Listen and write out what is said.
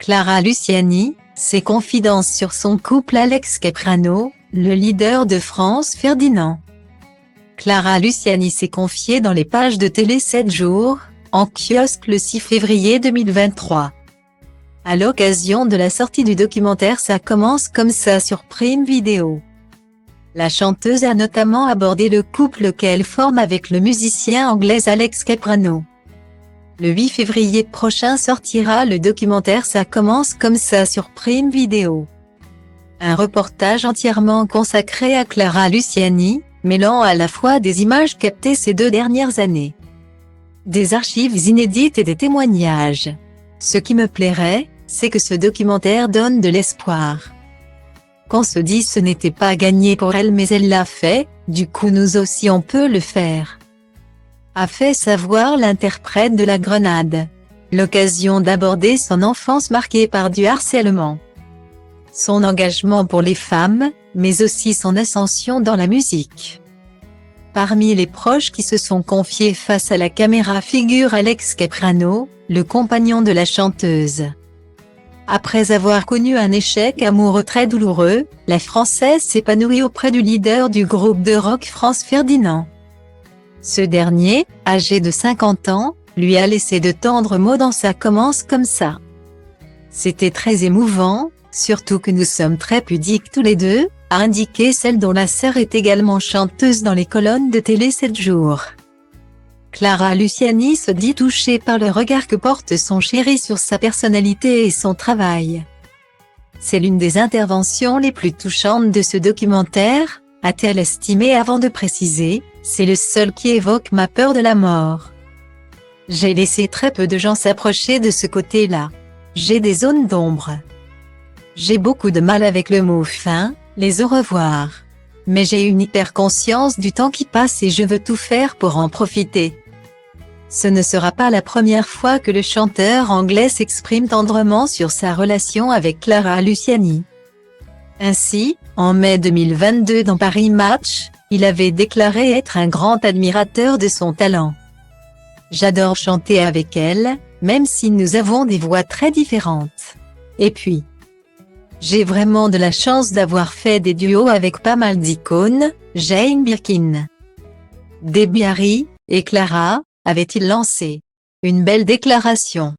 Clara Luciani, ses confidences sur son couple Alex Ceprano, le leader de France Ferdinand. Clara Luciani s'est confiée dans les pages de Télé 7 jours, en kiosque le 6 février 2023. À l'occasion de la sortie du documentaire Ça commence comme ça sur Prime Video. La chanteuse a notamment abordé le couple qu'elle forme avec le musicien anglais Alex Ceprano. Le 8 février prochain sortira le documentaire Ça commence comme ça sur Prime Video. Un reportage entièrement consacré à Clara Luciani, mêlant à la fois des images captées ces 2 dernières années, des archives inédites et des témoignages. Ce qui me plairait, c'est que ce documentaire donne de l'espoir. Qu'on se dise ce n'était pas gagné pour elle mais elle l'a fait, du coup nous aussi on peut le faire. A fait savoir l'interprète de La Grenade. L'occasion d'aborder son enfance marquée par du harcèlement, son engagement pour les femmes, mais aussi son ascension dans la musique. Parmi les proches qui se sont confiés face à la caméra figure Alex Ceprano, le compagnon de la chanteuse. Après avoir connu un échec amoureux très douloureux, la Française s'épanouit auprès du leader du groupe de rock France Ferdinand. Ce dernier, âgé de 50 ans, lui a laissé de tendres mots dans Ça commence comme ça. C'était très émouvant, surtout que nous sommes très pudiques tous les deux, a indiqué celle dont la sœur est également chanteuse dans les colonnes de Télé 7 jours. Clara Luciani se dit touchée par le regard que porte son chéri sur sa personnalité et son travail. C'est l'une des interventions les plus touchantes de ce documentaire, a-t-elle estimé avant de préciser, c'est le seul qui évoque ma peur de la mort. J'ai laissé très peu de gens s'approcher de ce côté-là. J'ai des zones d'ombre. J'ai beaucoup de mal avec le mot fin, les au revoir. Mais j'ai une hyper conscience du temps qui passe et je veux tout faire pour en profiter. Ce ne sera pas la première fois que le chanteur anglais s'exprime tendrement sur sa relation avec Clara Luciani. Ainsi, en mai 2022 dans Paris Match, il avait déclaré être un grand admirateur de son talent. J'adore chanter avec elle, même si nous avons des voix très différentes. Et puis, j'ai vraiment de la chance d'avoir fait des duos avec pas mal d'icônes, Jane Birkin, Debbie Harry, et Clara, avait-il lancé. Une belle déclaration.